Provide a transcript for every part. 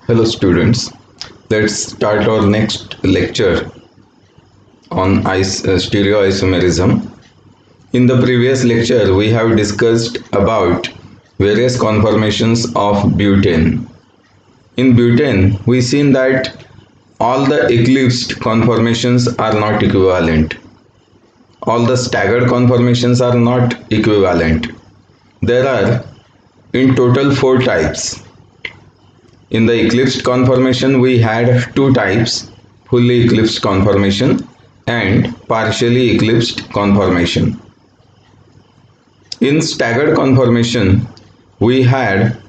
Hello students, let's start our next lecture on stereoisomerism. In the previous lecture we have discussed about various conformations of butane. In butane we seen that all the eclipsed conformations are not equivalent. All the staggered conformations are not equivalent. There are in total 4 types. In the eclipsed conformation we had 2 types, fully eclipsed conformation and partially eclipsed conformation. In staggered conformation we had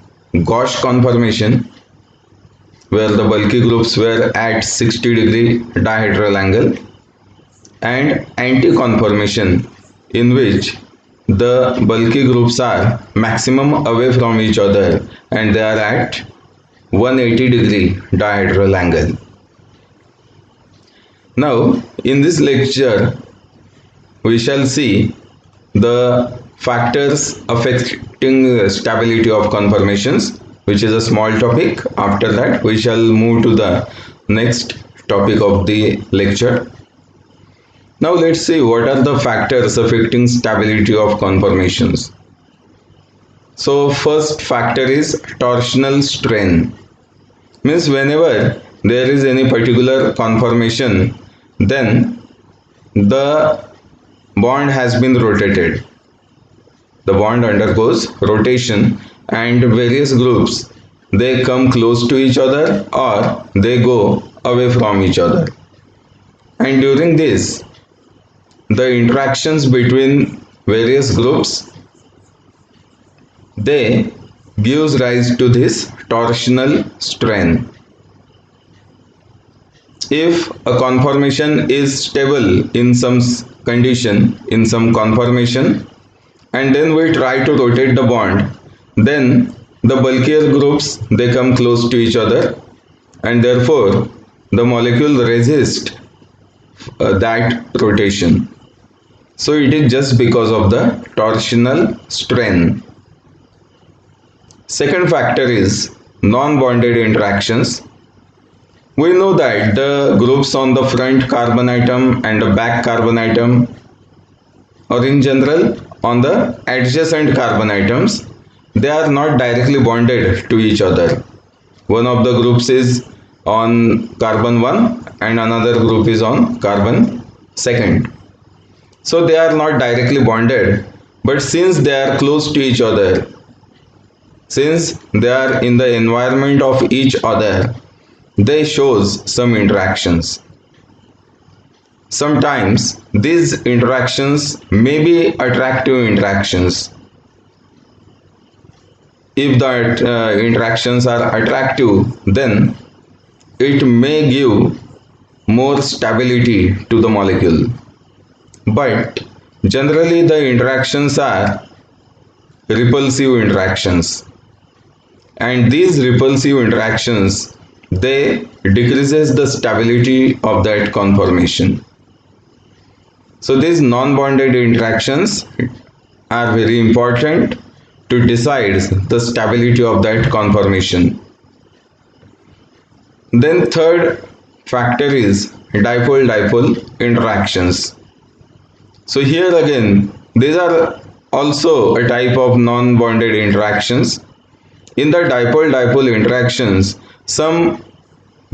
gauche conformation where the bulky groups were at 60-degree dihedral angle, and anti-conformation in which the bulky groups are maximum away from each other and they are at 180-degree dihedral angle. Now in this lecture we shall see the factors affecting stability of conformations, which is a small topic. After that we shall move to the next topic of the lecture. Now let's see what are the factors affecting stability of conformations. So first factor is torsional strain. Means whenever there is any particular conformation, then the bond has been rotated. The bond undergoes rotation and various groups, they come close to each other or they go away from each other. And during this, the interactions between various groups, they gives rise to this torsional strain. If a conformation is stable in some condition, in some conformation, and then we try to rotate the bond, then the bulkier groups, they come close to each other and therefore the molecule resists that rotation. So it is just because of the torsional strain. Second factor is non-bonded interactions. We know that the groups on the front carbon atom and the back carbon atom, or in general on the adjacent carbon atoms, they are not directly bonded to each other. One of the groups is on carbon 1 and another group is on carbon 2. So they are not directly bonded, but since they are close to each other, since they are in the environment of each other, they shows some interactions. Sometimes these interactions may be attractive interactions. If the interactions are attractive, then it may give more stability to the molecule. But generally the interactions are repulsive interactions, and these repulsive interactions, they decreases the stability of that conformation. So these non-bonded interactions are very important to decide the stability of that conformation. Then third factor is dipole-dipole interactions. So here again, these are also a type of non-bonded interactions. In the dipole-dipole interactions, some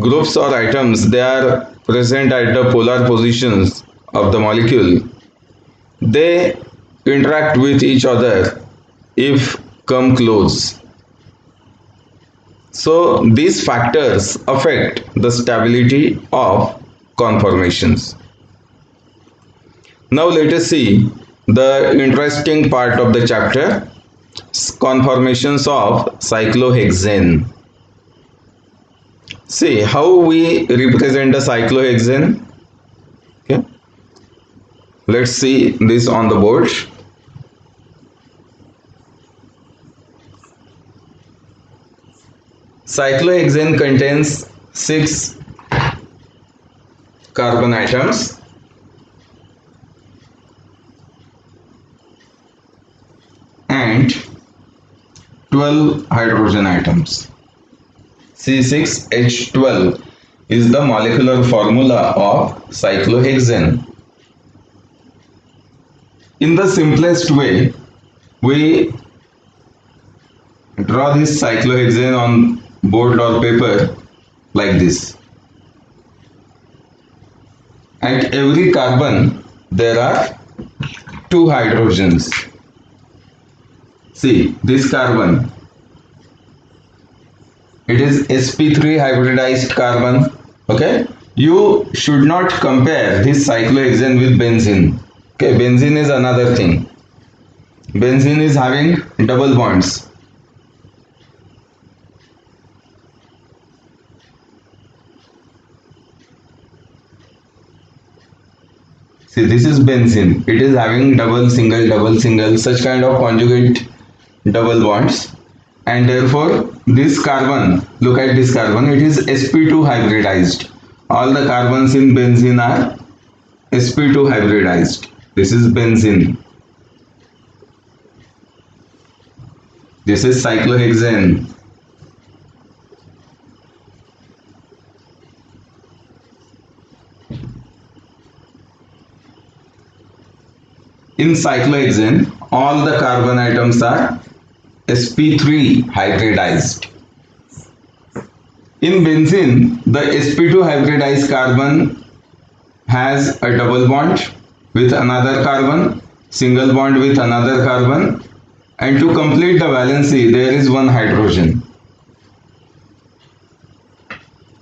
groups or atoms, they are present at the polar positions of the molecule. They interact with each other if come close. So these factors affect the stability of conformations. Now let us see the interesting part of the chapter, conformations of cyclohexane. See how we represent the cyclohexane. Okay, let's see this on the board. Cyclohexane contains 6 carbon atoms and 12 hydrogen atoms. C6H12 is the molecular formula of cyclohexane. In the simplest way, we draw this cyclohexane on board or paper like this. At every carbon there are two hydrogens. See this carbon, it is sp3 hybridized carbon. Okay, you should not compare this cyclohexane with benzene. Okay, benzene is another thing. Benzene is having double bonds. See, this is benzene. It is having double, single, such kind of conjugate double bonds. And therefore, this carbon, look at this carbon, it is sp2 hybridized. All the carbons in benzene are sp2 hybridized. This is benzene. This is cyclohexane. In cyclohexane, all the carbon atoms are sp3 hybridized. In benzene, the sp2 hybridized carbon has a double bond with another carbon, single bond with another carbon, and to complete the valency there is one hydrogen.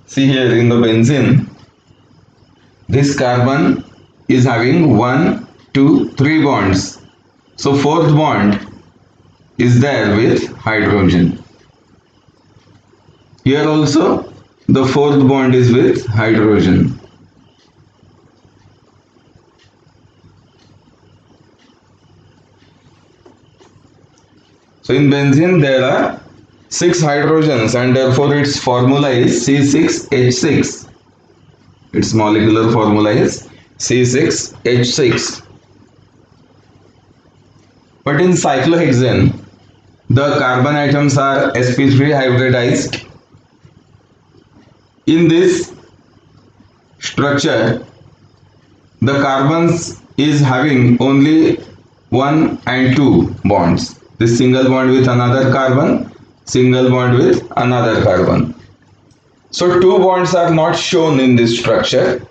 See here in the benzene, this carbon is having 1, 2, 3 bonds. So fourth bond is there with hydrogen. Here also the fourth bond is with hydrogen. So in benzene there are 6 hydrogens and therefore its formula is C6H6. Its molecular formula is C6H6. But in cyclohexane, the carbon atoms are sp3 hybridized. In this structure, the carbons is having only 1 and 2 bonds. This single bond with another carbon, single bond with another carbon. So 2 bonds are not shown in this structure.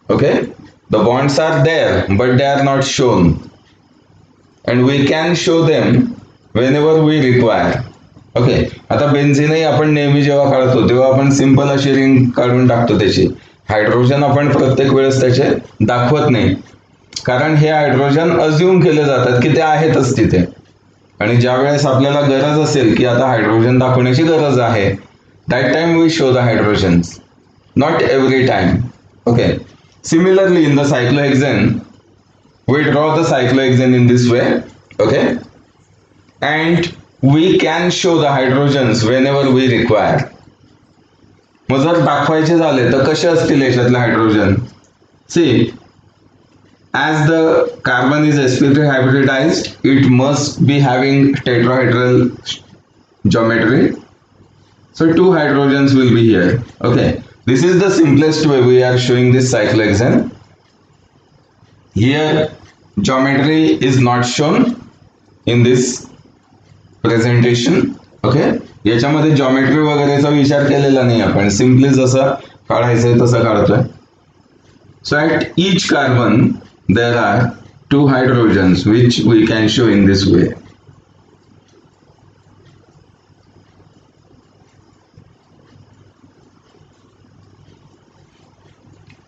Okay, the bonds are there but they are not shown, and we can show them whenever we require. Okay, आता बेन्झीनही आपण नेहमी जेव्हा काढतो तेव्हा आपण simple अशी ring काढून टाकतो त्याची. हायड्रोजन आपण प्रत्येक वेळेस त्याचे दाखवत नाही, कारण हे हायड्रोजन अज्युम केले जातात की ते आहेतच तिथे, आणि ज्या वेळेस आपल्याला गरज असेल की आता हायड्रोजन दाखवण्याची गरज आहे, that time we show the hydrogens, not every time. Okay, similarly in the cyclohexane we draw the cyclohexane in this way. Okay, and we can show the hydrogens whenever we require. मग जर दाखवायचे झाले तर कसे असतील याच्यातले hydrogen? See, as the carbon is sp3 hybridized, it must be having tetrahedral geometry. So 2 hydrogens will be here. Okay, this is the simplest way we are showing this cyclohexane. Here geometry is not shown in this presentation. Okay, याच्यामध्ये geometry वगैरेचा विचार केलेला नाही आपण, simply जसं काढायचं तसं काढतोय. So at each carbon there are 2 hydrogens which we can show in this way.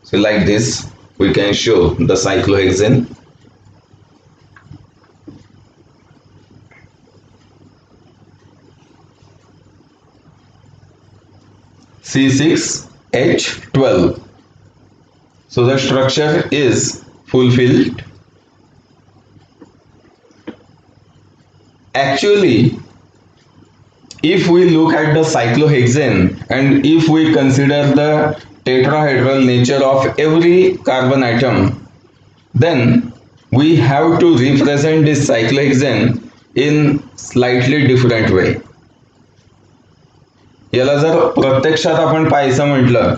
So like this we can show the cyclohexane. C6H12. So the structure is fulfilled. Actually, if we look at the cyclohexane and if we consider the tetrahedral nature of every carbon atom, then we have to represent this cyclohexane in slightly different way. याला जर प्रत्यक्षात आपण पाहायचं म्हटलं,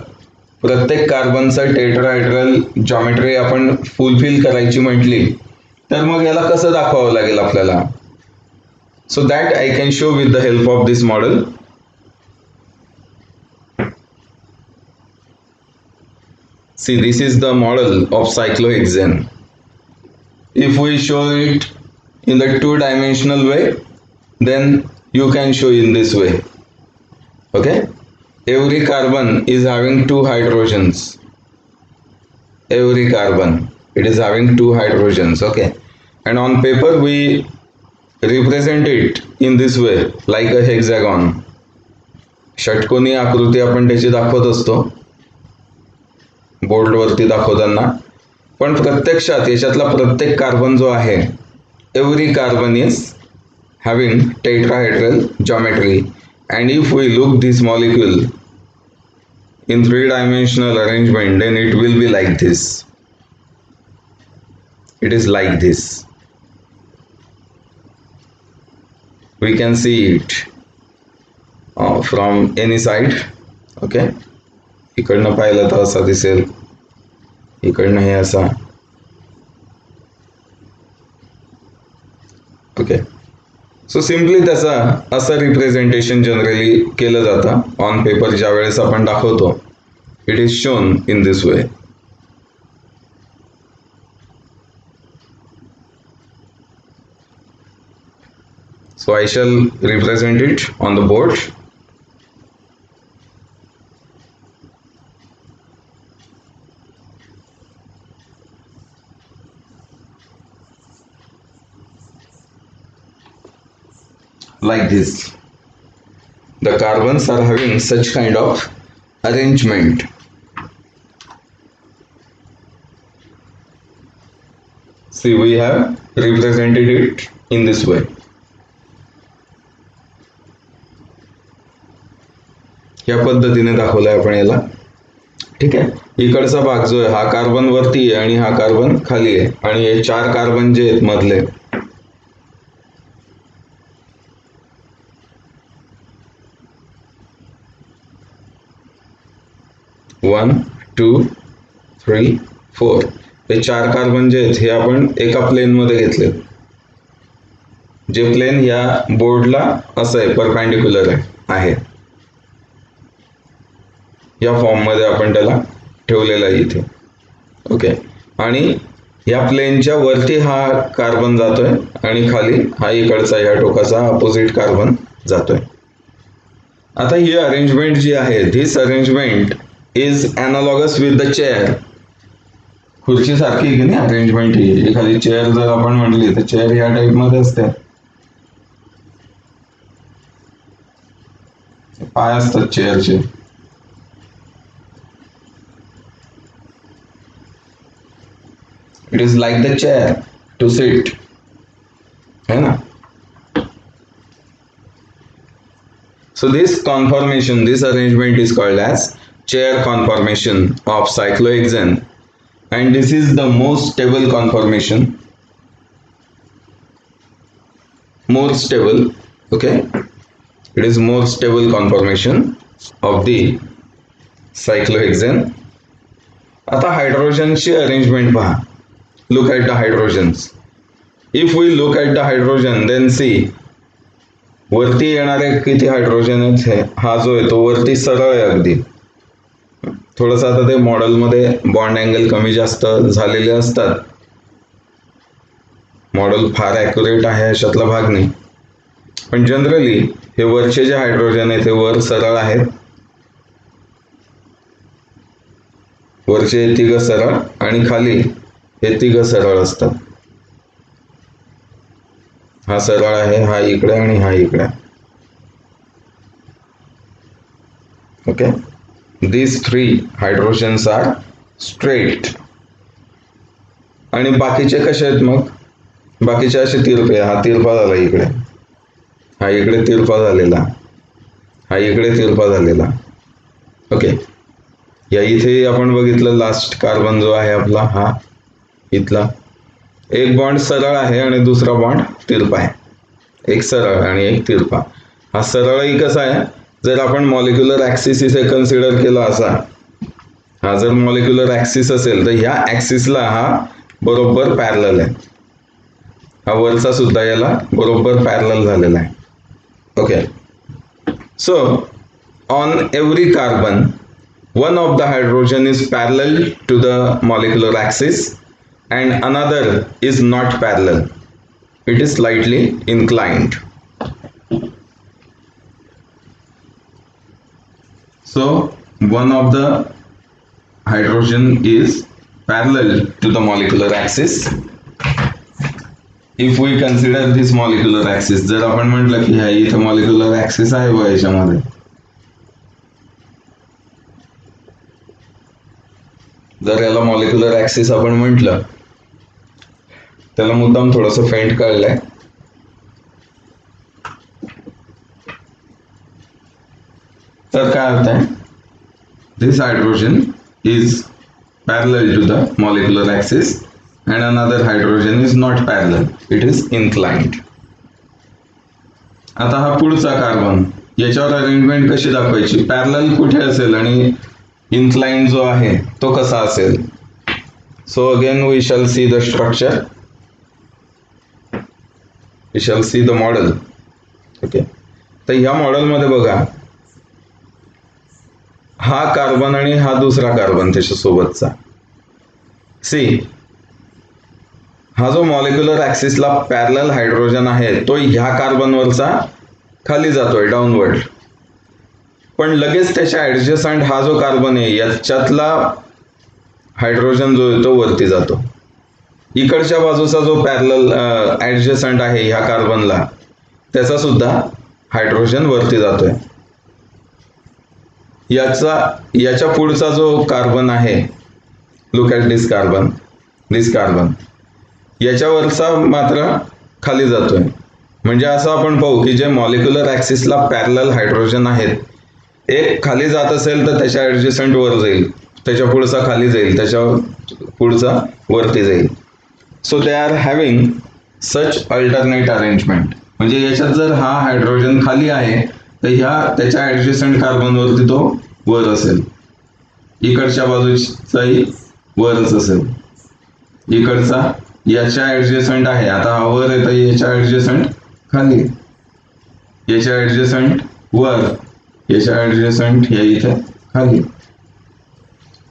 प्रत्येक कार्बनचं tetrahedral geometry आपण fulfil करायची म्हटली, तर मग याला कसं दाखवावं लागेल आपल्याला? So that I can show with the help of this model. See, this is the model of cyclohexane. If we show it in the two-dimensional way, then you can show in this way. Okay? Every carbon is having two hydrogens. Every carbon, it is having two hydrogens. Okay? And on paper we represent it in this way, like a hexagon. षटकोनी आकृती आपण त्याची दाखवत असतो बोर्डवरती दाखवताना, पण प्रत्यक्षात याच्यातला प्रत्येक कार्बन जो आहे, every carbon is having tetrahedral geometry. And if we look this molecule in 3-dimensional arrangement, then it will be like this. It is like this. We can see it from any side. Okay? इकडनं पाहिलं तर असा दिसेल, इकडनं हे असा. Okay, सो simply त्याचा असं representation generally केलं जातं ऑन पेपर. ज्या वेळेस आपण दाखवतो, it is shown in this way. So I shall represent it on the board. Like this. The carbons are having such kind of arrangement. See, we have represented it in this way. या पद्धतीने दाखवलाय आपण याला. ठीक आहे, इकडचा भाग जो आहे हा कार्बन वरती आहे आणि हा कार्बन खाली आहे, आणि हे 4 कार्बन जे आहेत मधले, वन 2 3 4, हे 4 कार्बन जे आहेत हे आपण एका प्लेन मध्ये घेतले, जे प्लेन या बोर्डला असं आहे, परपेंडिक्युलर आहे. या फॉर्म मध्ये आपण त्याला ठेवलेला आहे इथे. ओके, आणि या प्लेनच्या वरती हा कार्बन जातोय आणि खाली हा इकडचा या टोकाचा अपोजिट कार्बन जातोय. आता ही अरेंजमेंट जी आहे, this arrangement is analogous with the chair. खुर्ची सारखी की नाही अरेंजमेंट ही. एखादी चेअर जर आपण म्हटली तर चेअर या टाइप मध्ये असते, पाय असतात चेअरचे. It is like the chair to sit, है ना? So this conformation, this arrangement is called as chair conformation of cyclohexane, and this is the most stable conformation, more stable. Okay, it is more stable conformation of the cyclohexane. आता हायड्रोजनची arrangement पहा. Look at the hydrogens. If we look at the hydrogen, then see, वरती येणारे किती hydrogen आहेत. हा जो आहे तो वरती सरळ आहे अगदी. थोडंसं आता ते मॉडेलमध्ये बॉन्ड अँगल कमी जास्त झालेले असतात. मॉडेल फार ॲक्युरेट आहे अशातला भाग नाही, पण जनरली हे वरचे जे हायड्रोजन आहे ते वर सरळ आहेत. वरचे तिघ सरळ आणि खाली हे तिघ सरळ असतात. हा सरळ आहे, हा इकडे आणि हा इकडे. Okay, these 3 hydrogens are straight. आणि बाकीचे कसे आहेत मग? बाकीचे असे तिरपे. हा तिरपा झाला इकडे, हा इकडे तिरपा झालेला, हा इकडे तिरपा झालेला. ओके, या इथे आपण बघितलं लास्ट कार्बन जो आहे आपला, हा इथला एक बॉन्ड सरळ आहे आणि दुसरा बॉन्ड तिरपा आहे. एक सरळ आणि एक तिरपा. हा सरळही कसा आहे, जर आपण मॉलिक्युलर ऍक्सिस इथे कन्सिडर केला असा, हा जर मॉलिक्युलर ऍक्सिस असेल तर ह्या ऍक्सिसला हा बरोबर पॅरलल आहे, हा वरचा सुद्धा याला बरोबर पॅरलल झालेला आहे. Okay, so on every carbon one of the hydrogen is parallel to the molecular axis and another is not parallel, it is slightly inclined. So one of the hydrogen is parallel to the molecular axis. If we consider this molecular axis, जर आपण म्हटलं की ह्या इथे molecular axis आहे बघा याच्यामध्ये, जर याला मॉलिक्युलर ऍक्सिस आपण म्हटलं, त्याला मुद्दाम थोडंसं फेंट कळलंय, तर काय अर्थ आहे, this hydrogen is parallel to the molecular axis and another hydrogen is not parallel, it is inclined. आता हा पुढचा कार्बन, याच्यावर अरेंजमेंट कशी दाखवायची, पॅरलल कुठे असेल आणि इन्क्लाइंड जो आहे तो कसा असेल. So again we shall see the structure, we shall see the model. Okay, तर ह्या मॉडेलमध्ये बघा, हा कार्बन आणि हा दुसरा कार्बन त्याच्यासोबतचा, सी हा जो मॉलिक्युलर ऍक्सिसला पॅरलल हायड्रोजन आहे तो ह्या कार्बनवरचा खाली जातोय डाऊनवर्ड, पण लगेच त्याच्या ऍडजस्टंट हा जो कार्बन आहे याच्यातला हायड्रोजन जो आहे तो वरती जातो. इकडच्या बाजूचा जो पॅरलल ऍडजस्टंट आहे ह्या कार्बनला त्याचा सुद्धा हायड्रोजन वरती जातोय. याच्या पुढचा जो कार्बन आहे, लुक ॲट दिस कार्बन, याच्यावरचा मात्र खाली जातोय. म्हणजे असं आपण पाहू की जे मॉलिक्युलर ऍक्सिसला पॅरलल हायड्रोजन आहेत, एक खाली जात असेल तर त्याच्या ऍडजस्टंट वर जाईल, त्याच्या पुढचा खाली जाईल, त्याच्या पुढचा वरती जाईल. So they are having such alternate arrangement. म्हणजे याच्यात जर हा हायड्रोजन खाली आहे तर त्याच्या ऍडजस्टंट कार्बन वरती तो वर असेल, इकडच्या बाजूचाही वरच असेल, इकडचा याच्या ऍडजस्टंट आहे, आता हा वर आहे तर याच्या ऍडजस्टंट खाली, याच्या ऍडजस्टंट वर, याच्या ऍडजस्टंट हे इथे खाली,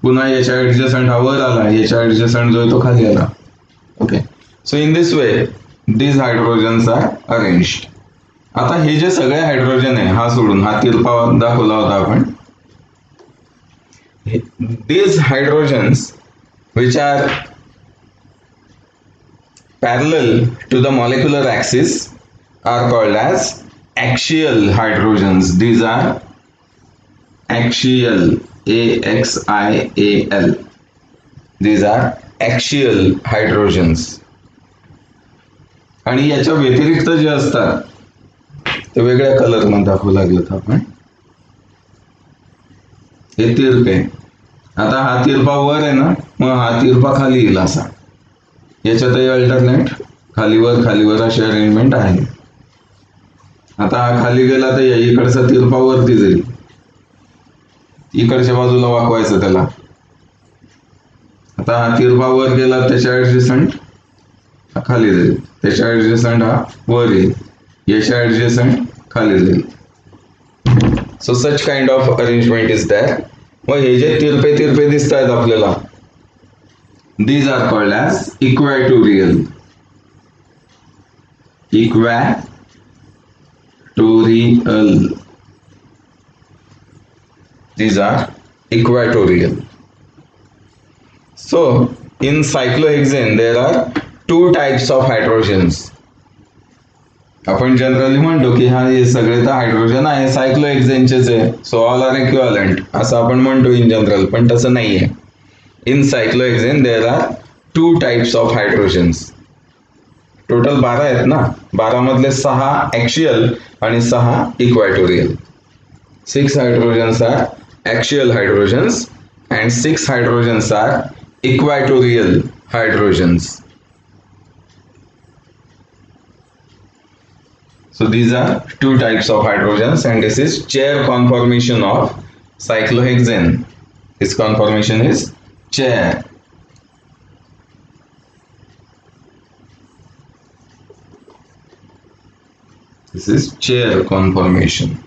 पुन्हा याच्या ऍडजस्टंट हा वर आला, याच्या ऍडजस्टंट जो आहे तो खाली आला. Okay, so in this way these hydrogens are arranged. आता हे जे सगळे हायड्रोजन आहे, हा सोडून हा तिरपा दाखवला होता आपण, these hydrogens which are parallel to the molecular axis are called as axial hydrogens. These are axial, AXIAL. These are axial hydrogens. आणि याच्या व्यतिरिक्त जे असतात ते वेगळ्या कलर मध्ये दाखवू लागलेत आपण. हे तिरपे, आता हा तिरपा वर आहे ना, मग हा तिरपा खाली येईल असा, याच्यातही अल्टरनेट खालीवर अशी अरेंजमेंट आहे. आता हा खाली गेला तर इकडचा तिरपा वरती जाईल, इकडच्या बाजूला वाकवायचं त्याला. आता हा तिरपा वर गेला, त्याच्या ऍडजस्टंट खाली जाईल, त्याच्या ऍडजस्टंट हा वर येईल, याच्या ऍडजस्टंट खाली जाईल. So such kind of arrangement is there. मग हे जे तिरपे दिसत आहेत आपल्याला, these are called as equatorial. These are equatorial. So in cyclohexane there are two types of hydrogens. आपण जनरली म्हणतो की हा हे सगळे तर हायड्रोजन आहे सायक्लोहेक्झेनचेच आहे, सो ऑल आर इक्विव्हॅलंट असं आपण म्हणतो इन जनरल, पण तसं नाहीये. In cyclohexane there are two types of hydrogens. Total 12 आहेत ना, 12 मधले 6 ऍक्सियल आणि 6 इक्वॅटोरियल. 6 hydrogens are axial hydrogens and 6 hydrogens are equatorial hydrogens. So these are two types of hydrogens, and this is chair conformation of cyclohexane. Its conformation is chair. This is chair conformation.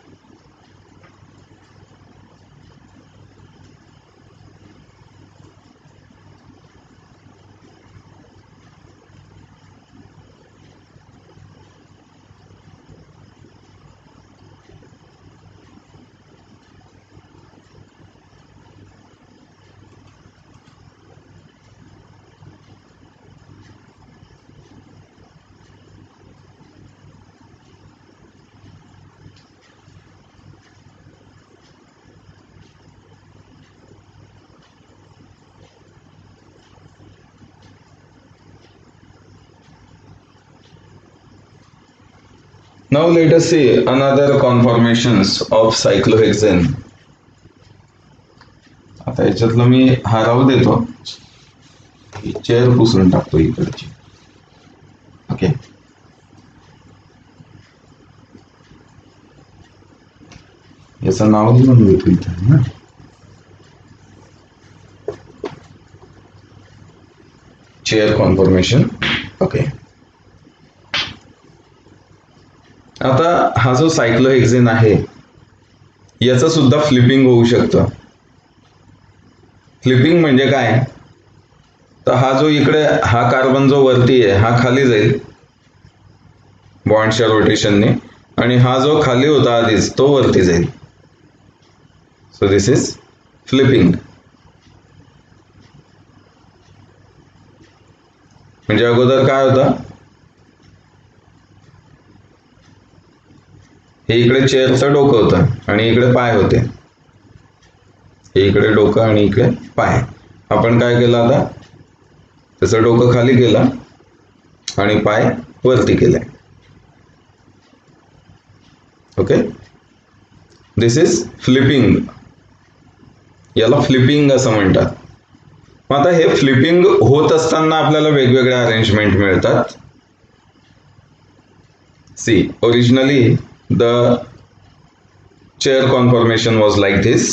Now let us see another conformations of cyclohexane. आता याच्यातलं मी हा राहू देतो, chair पुसून टाकतो इकडची. Okay, याचं नाव लिहून घेतो इथे ना. Chair conformation. ओके, आता हा जो सायक्लोहेक्सेन आहे याचं सुद्धा फ्लिपिंग होऊ शकतं. फ्लिपिंग म्हणजे काय, तर हा जो इकडे हा कार्बन जो वरती आहे हा खाली जाईल बॉन्डच्या रोटेशनने, आणि हा जो खाली होता आधीच तो वरती जाईल. So this is flipping. म्हणजे अगोदर काय होता, हे इकडे चेअरचं डोकं होतं आणि इकडे पाय होते. हे इकडे डोकं आणि इकडे पाय. आपण काय केलं आता, त्याचं डोकं खाली केलं आणि पाय वरती केले. Okay, this is flipping. याला फ्लिपिंग असं म्हणतात. मग आता हे फ्लिपिंग होत असताना आपल्याला वेगवेगळ्या अरेंजमेंट मिळतात. See, originally the chair conformation was like this.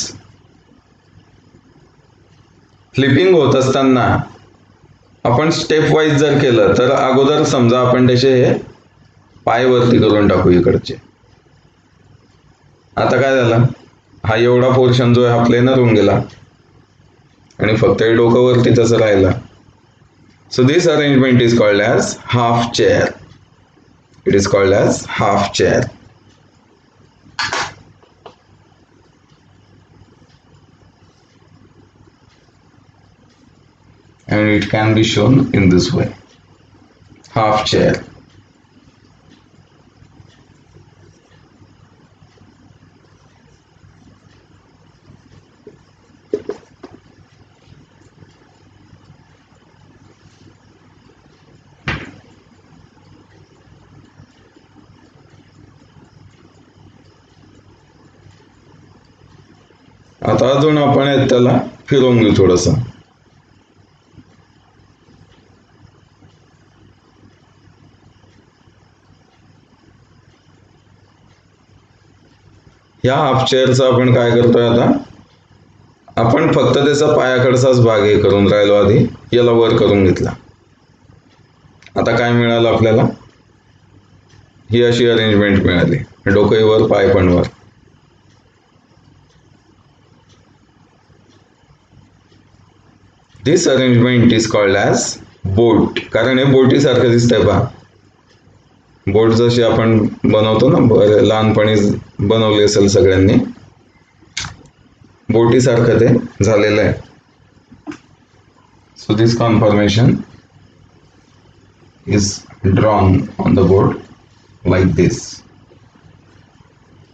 Flipping होत असताना आपण स्टेप वाईज जर केलं तर अगोदर समजा आपण त्याचे हे पाय वरती करून टाकू इकडचे. आता काय झालं, हा एवढा पोर्शन जो आहे हा प्लेनर होऊन गेला आणि फक्त हे डोकं वरती तसं राहिलं. So this arrangement is called as half chair. It is called as half chair. And it can be shown in this way, half chair. आता अजून आपण त्याला फिरवून घेऊ थोडंसं. ह्या हाफ चेअरचा आपण काय करतोय, आता आपण फक्त त्याचा पायाकडचाच भाग हे करून राहिलो, आधी याला वर करून घेतला. आता काय मिळालं आपल्याला, ही अशी अरेंजमेंट मिळाली, डोकंही वर पाय पण वर. This arrangement is called as boat. कारण हे बोटीसारखं दिसतंय पहा. बोट जशी आपण बनवतो ना, लहानपणी बनवली असेल सगळ्यांनी, बोटीसारखं ते झालेलं आहे. So this conformation is drawn on the board like this.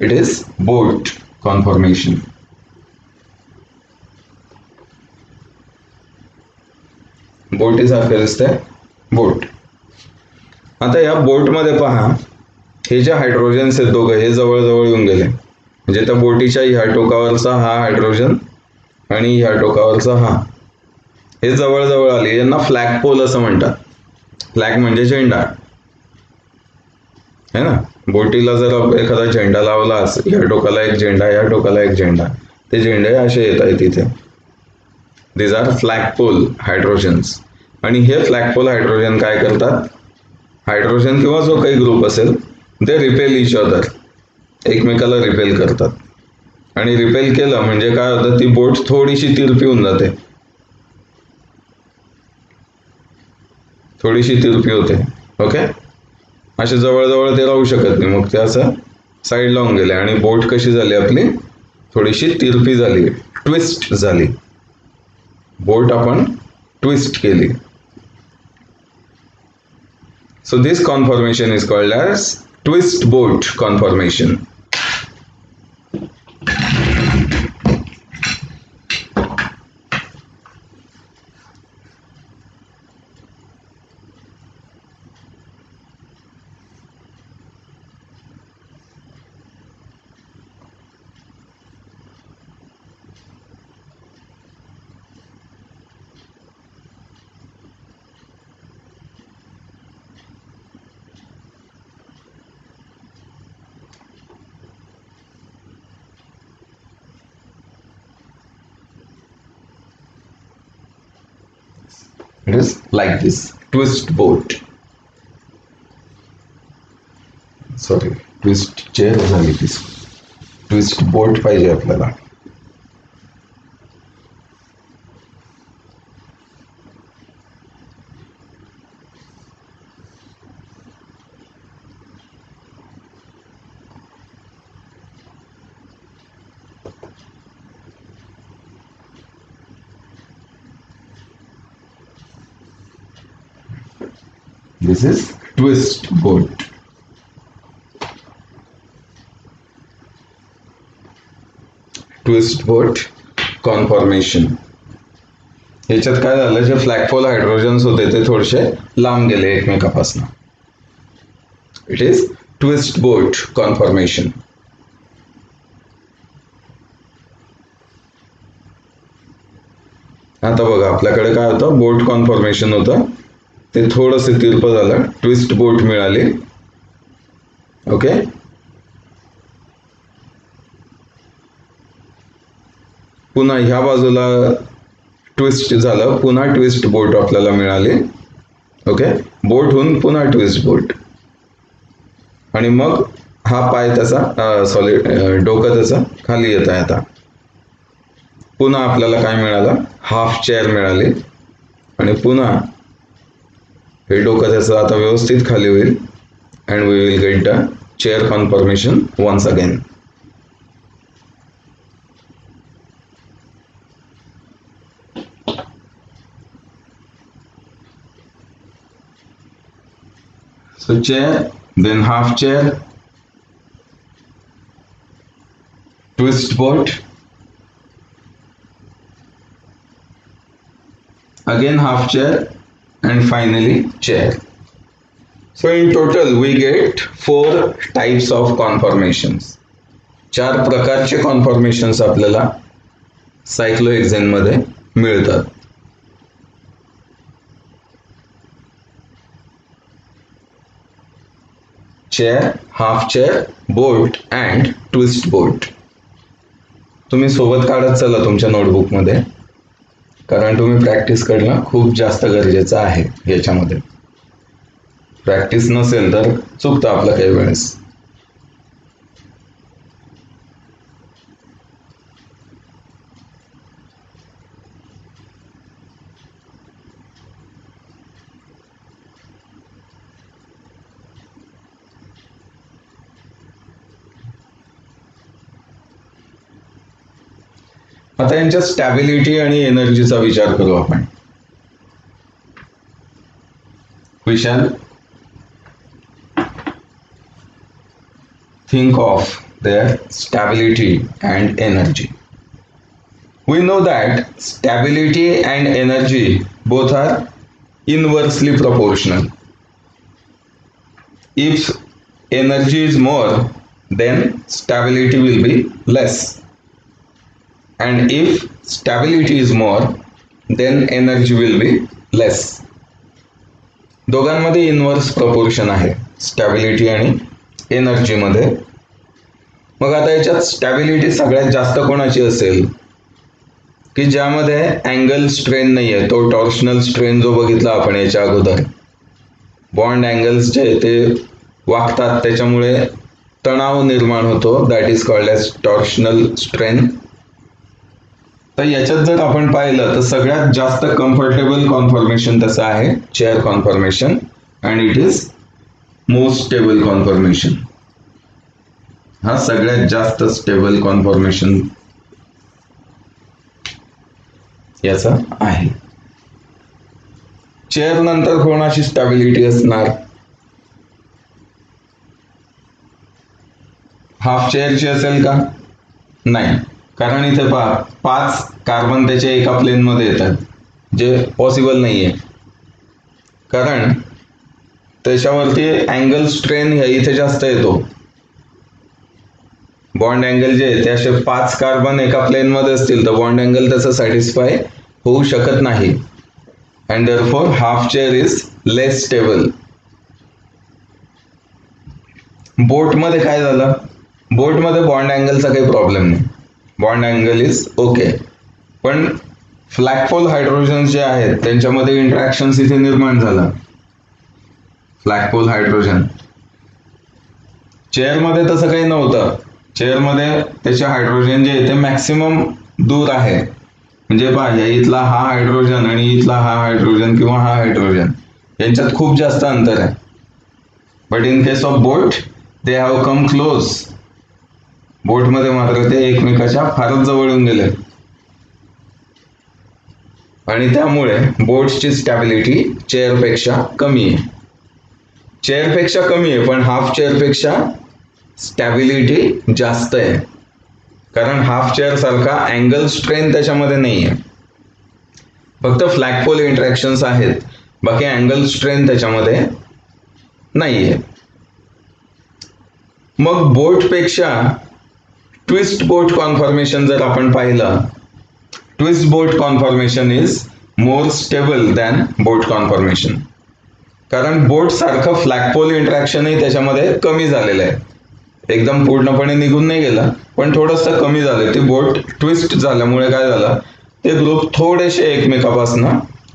It is boat conformation. बोटीसारखं दिसतंय, बोट. आता या बोटमध्ये पहा, हे जे हायड्रोजन्स आहेत दोघं हे जवळजवळ येऊन गेले. म्हणजे त्या बोटीच्या ह्या टोकावरचा हा हायड्रोजन आणि ह्या टोकावरचा हा, हे जवळजवळ आले. यांना फ्लॅग पोल असं म्हणतात. फ्लॅग म्हणजे झेंडा है ना. बोटीला जर एखादा झेंडा लावलास, या टोकाला एक झेंडा, या टोकाला एक झेंडा, ते झेंडे असे येत आहेत तिथे. These are flagpole hydrogens. आणि हे फ्लॅगपोल हायड्रोजन काय करतात, हायड्रोजन किंवा जो काही ग्रुप असेल ते रिपेल इच अदर, एकमेकाला रिपेल करतात. आणि रिपेल केलं म्हणजे काय होतं, ती बोट थोडीशी तिरपी होऊन जाते, थोडीशी तिरपी होते. ओके, असे जवळजवळ ते राहू शकत नाही, मग ते असं साईड लावून गेले आणि बोट कशी झाली आपली, थोडीशी तिरपी झाली, ट्विस्ट झाली. बोट आपण ट्विस्ट केली. So this conformation is called as twist boat conformation. It is like this, twist boat. Sorry, twist chair झाली ती, twist boat पाहिजे आपल्याला. This is twist boat. Twist boat conformation. याच्यात काय झालं, जे फ्लॅगपोल हायड्रोजन्स होते ते थोडेसे लांब गेले एकमेकापासून. It is twist boat conformation. आता बघा, आपल्याकडे काय होतं, बोट कॉन्फॉर्मेशन होतं, ते थोडंसं तिरप झालं, ट्विस्ट बोट मिळाली. ओके, पुन्हा ह्या बाजूला ट्विस्ट झालं, पुन्हा ट्विस्ट बोट आपल्याला मिळाली. ओके, बोट होऊन पुन्हा ट्विस्ट बोट. आणि मग हा पाय त्याचा सॉलिड, डोकं त्याचं खाली येत आहे. आता पुन्हा आपल्याला काय मिळालं, हाफ चेअर मिळाली. आणि पुन्हा हे डोकं त्याचं आता व्यवस्थित खाली होईल. And we will get the chair conformation once again. So chair, then half chair, twist boat, again half chair, and finally chair. So in total we get 4 types of conformations. 4 प्रकारचे conformations आपल्याला सायक्लोहेक्सेन मध्ये मिळतात. Chair, half chair, boat and twist boat. तुम्ही सोबत काढत चला तुमच्या notebook मध्ये, कारण तुम्ही प्रॅक्टिस करणं खूप जास्त गरजेचं आहे. याच्यामध्ये प्रॅक्टिस नसेल तर चुकतं आपलं काही वेळेस. आता यांच्या स्टॅबिलिटी आणि एनर्जीचा विचार करू आपण. We shall think of their stability and energy. We know that stability and energy both are inversely proportional. If energy is more, then stability will be less. And if stability is more, then energy will be less. दोघांमध्ये inverse proportion आहे, stability आणि एनर्जीमध्ये. मग आता याच्यात stability सगळ्यात जास्त कोणाची असेल की ज्यामध्ये अँगल स्ट्रेन नाही आहे, तो टॉर्शनल स्ट्रेन जो बघितला आपण याच्या अगोदर, बॉन्ड अँगल्स जे ते वागतात त्याच्यामुळे तणाव निर्माण होतो, that is called as torsional strain. तर याच्यात जर आपण पाहिलं तर सगळ्यात जास्त कम्फर्टेबल कॉन्फॉर्मेशन तसं आहे chair conformation, and it is most stable conformation. हा सगळ्यात जास्त स्टेबल कॉन्फॉर्मेशन याचा आहे. चेअर नंतर कोणाची स्टॅबिलिटी असणार? हाफ चेअरची असेल का? नाही, कारण इथे पहा 5 कार्बन त्याच्या एका प्लेन मध्ये येतात, जे पॉसिबल नाहीये, कारण त्याच्यावरती अँगल स्ट्रेन इथे जास्त येतो. बॉन्ड अँगल जे ते असे 5 कार्बन एका प्लेन मध्ये असतील तर बॉन्ड अँगल त्याचं सॅटिस्फाय होऊ शकत नाही, and therefore half chair is less stable. बोटमध्ये काय झालं? बोटमध्ये बॉन्ड अँगलचा काही प्रॉब्लेम नाही, बॉन्ड अँगल इज ओके, पण फ्लॅगपोल हायड्रोजन जे आहेत त्यांच्यामध्ये इंटरॅक्शन्स इथे निर्माण झाला. फ्लॅगपोल हायड्रोजन चेअरमध्ये तसं काही नव्हतं. चेअरमध्ये त्याचे हायड्रोजन जे आहे ते मॅक्सिमम दूर आहे, म्हणजे पहा इथला हा हायड्रोजन आणि इथला हा हायड्रोजन किंवा हा हायड्रोजन यांच्यात खूप जास्त अंतर आहे. But in case of boat they have come close. बोटमध्ये मात्र ते एकमेकाच्या फारच जवळ येऊन गेले, आणि त्यामुळे बोट्सची स्टॅबिलिटी चेअरपेक्षा कमी आहे. चेअरपेक्षा कमी आहे पण हाफ चेअरपेक्षा स्टॅबिलिटी जास्त आहे, कारण हाफ चेअर सारखा अँगल स्ट्रेन त्याच्यामध्ये नाही आहे. फक्त फ्लॅगपोल इंटरॅक्शन्स आहेत, बाकी अँगल स्ट्रेन त्याच्यामध्ये नाहीये. मग बोटपेक्षा ट्विस्ट बोट कॉन्फॉर्मेशन जर आपण पाहिलं, twist boat conformation is more stable than boat conformation, कारण बोट सारखं फ्लॅगपोल इंटरॅक्शनही त्याच्यामध्ये कमी झालेलं आहे. एकदम पूर्णपणे निघून नाही गेला, पण थोडंसं कमी झालं. ते बोट ट्विस्ट झाल्यामुळे काय झालं, ते ग्रुप थोडेसे एकमेकापासून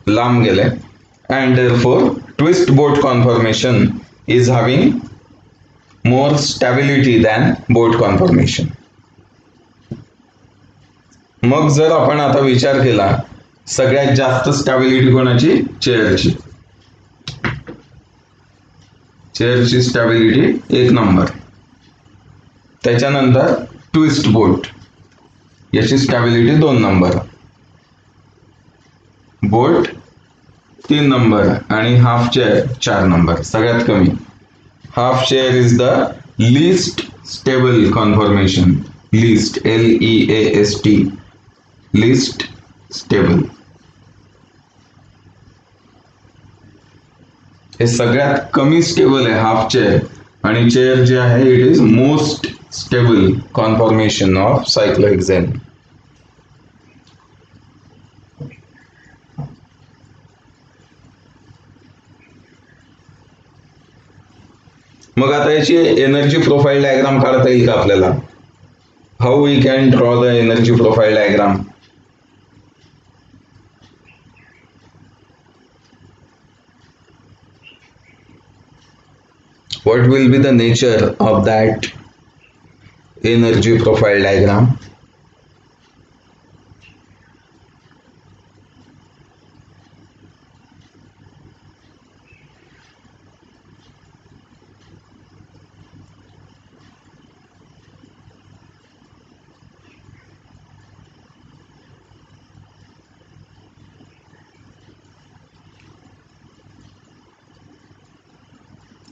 लांब गेले, and therefore twist boat conformation is having more stability than boat conformation. मग जर आपण आता विचार केला सगळ्यात जास्त स्टॅबिलिटी कोणाची? चेअरची. चेअरची स्टॅबिलिटी 1 नंबर. त्याच्यानंतर ट्विस्ट बोट, याची स्टॅबिलिटी 2 नंबर, बोट 3 नंबर आणि हाफ चेअर 4 नंबर. सगळ्यात कमी half chair is the least stable conformation. Least, LEAST, least stable. हे सगळ्यात कमी स्टेबल आहे हाफ चेअर, आणि चेअर जे आहे it is most stable conformation of cyclohexane. मग आता याची एनर्जी प्रोफाइल डायग्राम काढता येईल का आपल्याला? How we can draw the energy profile diagram? What will be the nature of that energy profile diagram?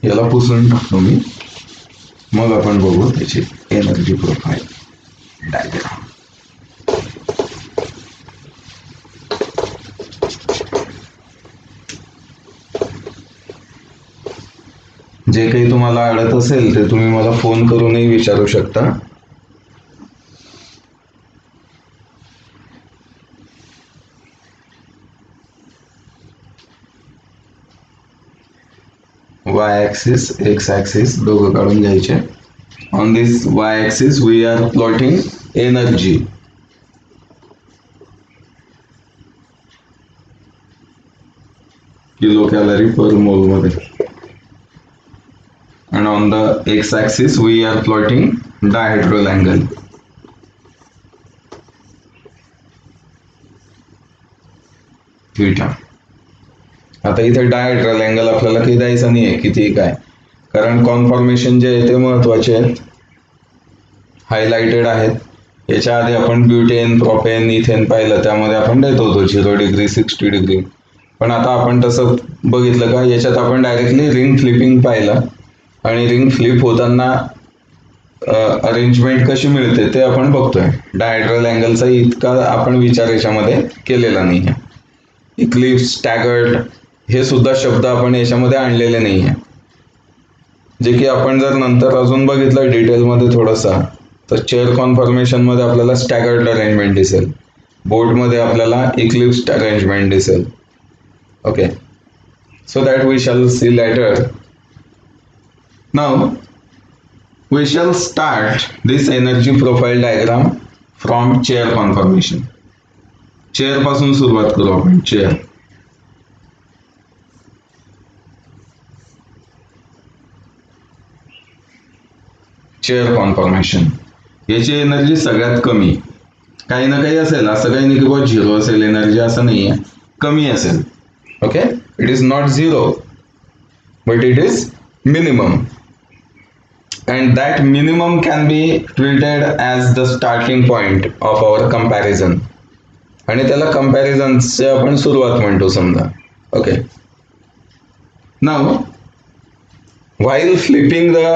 याला पुसून टाकतो मी, मग आपण बघू त्याची एनर्जी प्रोफाइल डायग्राम. जे काही तुम्हाला अडत असेल ते तुम्ही मला फोन करूनही विचारू शकता. वाय ॲक्सिस, एक्स ॲक्सिस दोघं काढून घ्यायचे. On this Y axis we are plotting energy. Kilo calorie per mole मध्ये. And on the x-axis we are plotting dihedral angle. Theta. आता इथे डायहेड्रल अँगल आपल्याला काही द्यायचं नाहीये किती काय, कारण कॉन्फॉर्मेशन जे आहे ते महत्वाचे आहेत, हायलाइटेड आहेत. याच्या आधी आपण ब्युटेन, प्रोपेन, इथेन पाहिलं, त्यामध्ये आपण देत होतो 0 डिग्री 60 डिग्री. पण आता आपण तसं बघितलं का, याच्यात आपण डायरेक्टली रिंग फ्लिपिंग पाहिलं आणि रिंग फ्लिप होताना अरेंजमेंट कशी मिळते ते आपण बघतोय. डायहेड्रल अँगलचा इतका आपण विचार याच्यामध्ये केलेला नाही आहे. इक्लिप्स, स्टॅगर्ड हे सुद्धा शब्द आपण याच्यामध्ये आणलेले नाही आहे, जे की आपण जर नंतर अजून बघितलं डिटेलमध्ये थोडंसं, तर चेअर कॉन्फॉर्मेशन मध्ये आपल्याला स्टॅगर्ड अरेंजमेंट दिसेल, बोर्डमध्ये आपल्याला इक्लिप्स अरेंजमेंट दिसेल. Okay, so that we shall see later. Now we shall start this energy profile diagram from chair conformation. Chair पासून सुरुवात करू आपण. Chair conformation. याची एनर्जी सगळ्यात कमी, काही ना काही असेल, असं काही नाही की बहुत झिरो असेल एनर्जी, असं नाहीये, कमी असेल. Okay, it is not zero but it is minimum. And that minimum can be treated as the starting point of our comparison. आणि त्याला comparisonचे आपण सुरुवात म्हणतो समजा. Okay. Now, while flipping the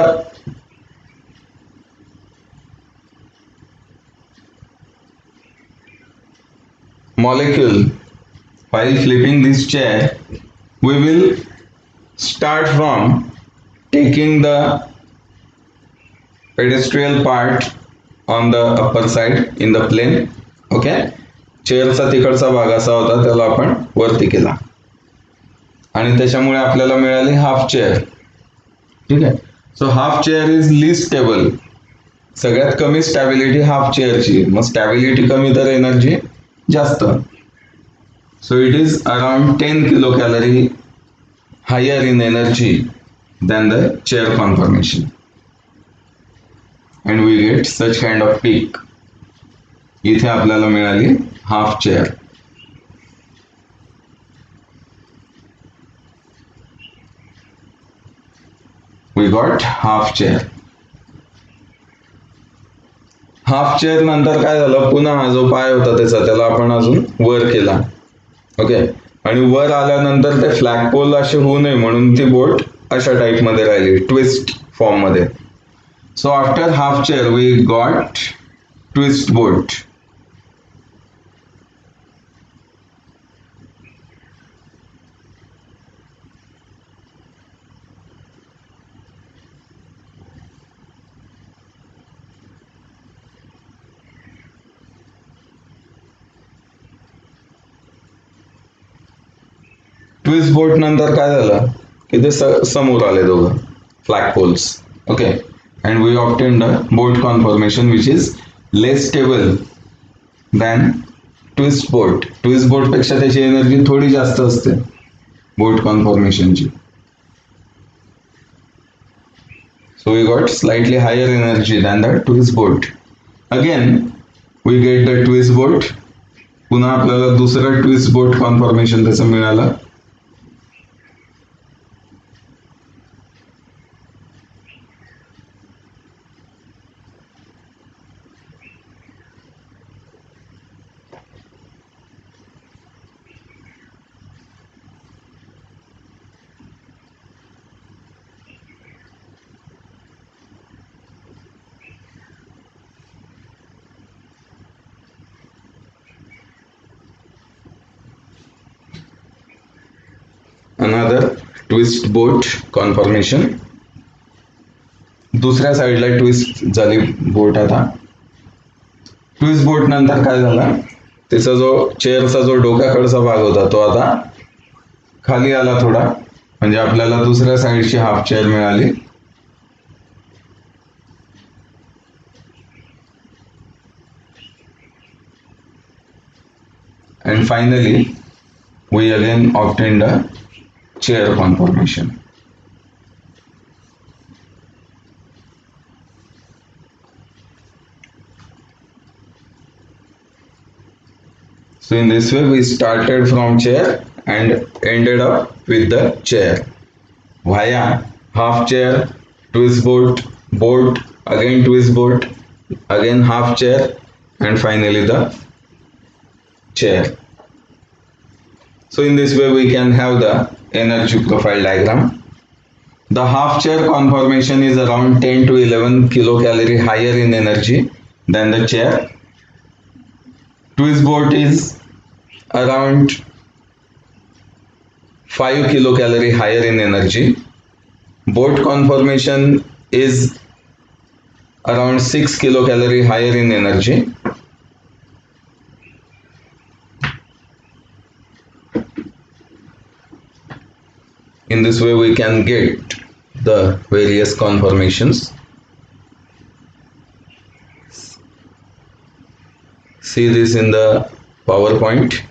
molecule, while flipping this chair, we will start from taking the pedestal part on the upper side in the plane. Okay, चेअरचा तिकडचा भाग असा होता, त्याला आपण वरती केला आणि त्याच्यामुळे आपल्याला मिळाली हाफ चेअर. ठीक आहे, so half chair is least stable. सगळ्यात कमी स्टॅबिलिटी हाफ चेअरची, मग स्टॅबिलिटी कमी तर एनर्जी जास्त. So it is around 10 kilo calorie higher in energy than the chair conformation. and we get such kind of peak. इथे आपल्याला मिळाली half chair. we got half chair. Half chair नंतर काय झालं, पुन्हा हा जो पाय होता त्याला आपण अजून वर केला. ओके, आणि वर आल्यानंतर ते फ्लॅग पोल असे होऊ नये म्हणून ती बोट अशा टाइप मध्ये राहिली, ट्विस्ट फॉर्म मध्ये. So after half chair we got twist boat. Twist boat नंतर काय झालं की ते समोर आले दोघं flag poles. Okay, and we obtained a boat conformation which is less stable than twist boat. Twist boat पेक्षा त्याची एनर्जी थोडी जास्त असते boat कॉन्फॉर्मेशनची. So we got slightly higher energy than the twist boat. Again we get the twist boat. पुन्हा आपल्याला दुसरं twist boat conformation त्याचं मिळालं. another twist boat conformation. दुसऱ्या साइडला ट्विस्ट झाली बोट. आता ट्विस्ट बोट नंतर काय झालं, त्याचा जो चेअरचा जो डोक्याकडचा भाग होता तो आता खाली आला थोडा म्हणजे आपल्याला दुसऱ्या साईडची हाफ चेअर मिळाली. And finally, we again obtained a chair conformation. So in this way, we started from chair and ended up with the chair via half chair, twist bolt, again twist bolt, again half chair, and finally the chair. So in this way we can have the energy profile diagram. The half chair conformation is around 10 to 11 kilocalorie higher in energy than the chair. Twist bolt is around 5 kilocalorie higher in energy. Bolt conformation is around 6 kilocalorie higher in energy. In this way we can get the various conformations. See this in the PowerPoint.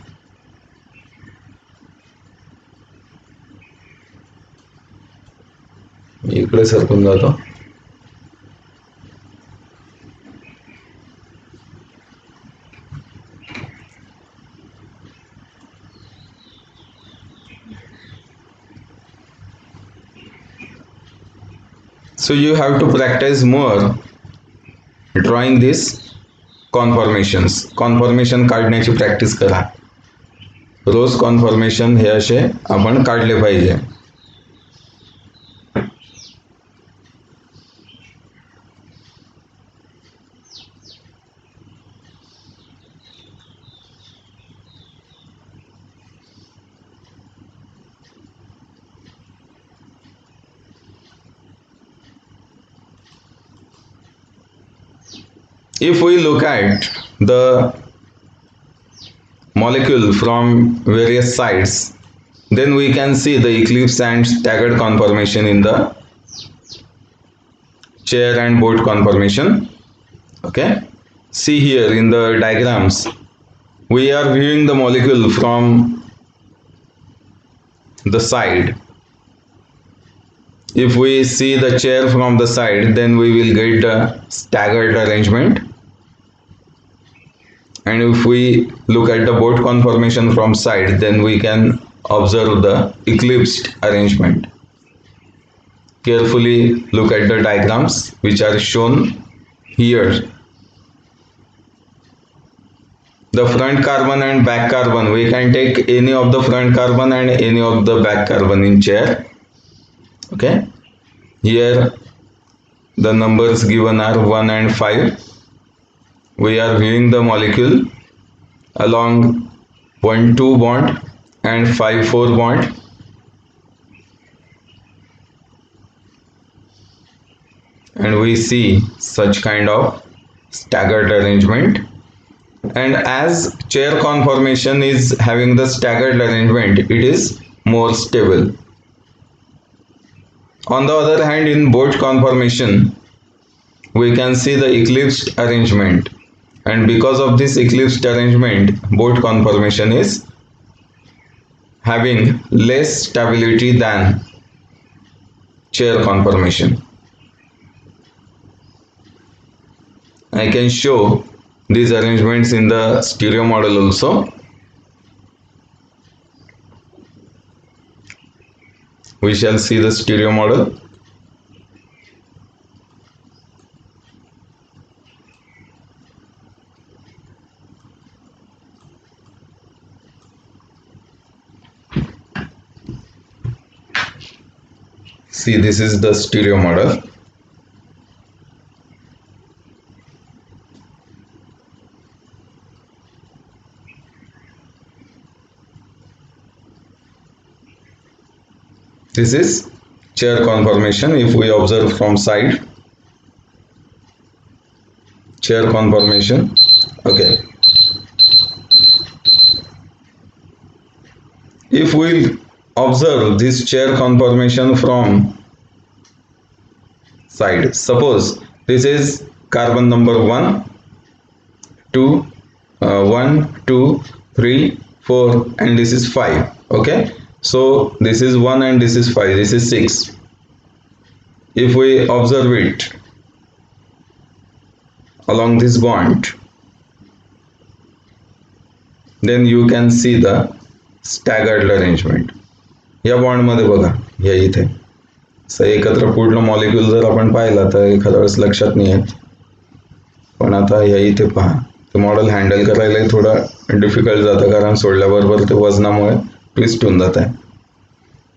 इकडे सरकून जातो. So you have to practice more drawing these conformations. Conformation काढण्याची practice करा. रोज conformation हे असे आपण काढले पाहिजे. If we look at the molecule from various sides, then we can see the eclipse and staggered conformation in the chair and bolt conformation. Okay, see here in the diagrams, we are viewing the molecule from the side. If we see the chair from the side, then we will get the staggered arrangement. And if we look at the bolt conformation from side, then we can observe the eclipsed arrangement. Carefully look at the diagrams which are shown here. The front carbon and back carbon, we can take any of the front carbon and any of the back carbon in chair. Okay, here the numbers given are 1 and 5. We are viewing the molecule along 1,2 bond and 5,4 bond. And we see such kind of staggered arrangement. And as chair conformation is having the staggered arrangement, it is more stable. On the other hand, in bolt conformation, we can see the eclipsed arrangement. And because of this eclipsed arrangement, bolt conformation is having less stability than chair conformation. I can show these arrangements in the stereo model also. We shall see the stereo model. See, this is the stereo model. This is chair conformation. If we observe from side, chair conformation. Okay. If we observe this chair conformation from side. Suppose this is carbon number 1, 2, 1, 2, 3, 4, and this is 5. Okay, so this is 1 and this is 5, this is 6. If we observe it along this bond, then you can see the staggered arrangement. या bond मध्ये बघा, या इथे असं एकत्र पूर्ण molecule जर आपण पाहिला तर एखाद्या वेळेस लक्षात नाही येत, पण आता या इथे पहा, ते मॉडेल हँडल करायला थोडं डिफिकल्ट जातं कारण सोडल्याबरोबर ते वजनामुळे ट्विस्ट होऊन जात आहे.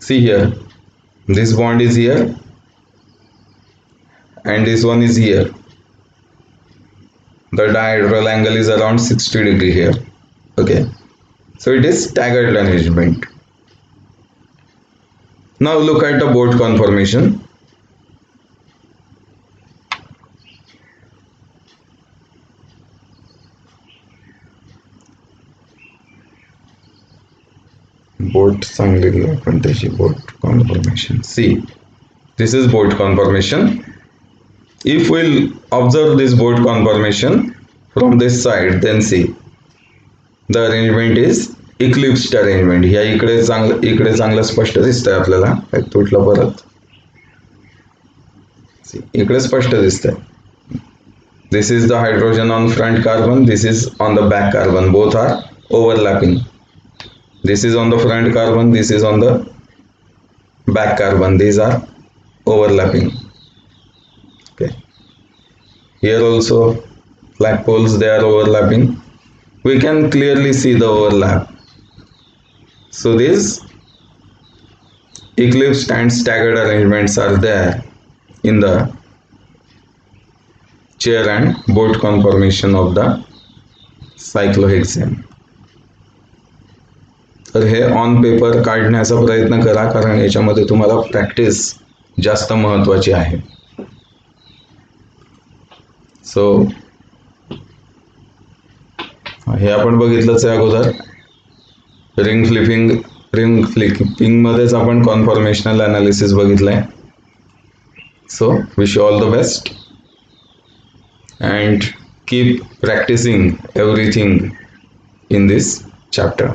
See here, this bond is here and this one is here. The dihedral angle is around 60 degree here. Okay, so it is staggered arrangement. Now look at the boat conformation. Boat सांगलेली आपण त्याची boat conformation. See, this is boat conformation. If we'll observe this boat conformation from this side, then see the arrangement is eclipsed arrangement. या इकडे चांगलं स्पष्ट दिसतंय आपल्याला, तुटलं परत. इकडे स्पष्ट दिसतंय. This is the hydrogen on front carbon, this is on the back carbon, both are overlapping. This is on the front carbon, this is on the back carbon, these are overlapping. Okay. Here also flag poles, they are overlapping. We can clearly see the overlap. So these eclipsed and staggered arrangements are there in the chair and boat conformation of the cyclohexane. तर हे on paper काढण्याचा प्रयत्न करा कारण याच्यामध्ये तुम्हाला practice जास्त महत्त्वाची आहे. सो हे आपण बघितलंच आहे अगोदर. रिंग फ्लिपिंग मध्येच आपण कॉन्फॉर्मेशनल अनालिसिस बघितलंय. So wish you all the best and keep practicing everything in this chapter.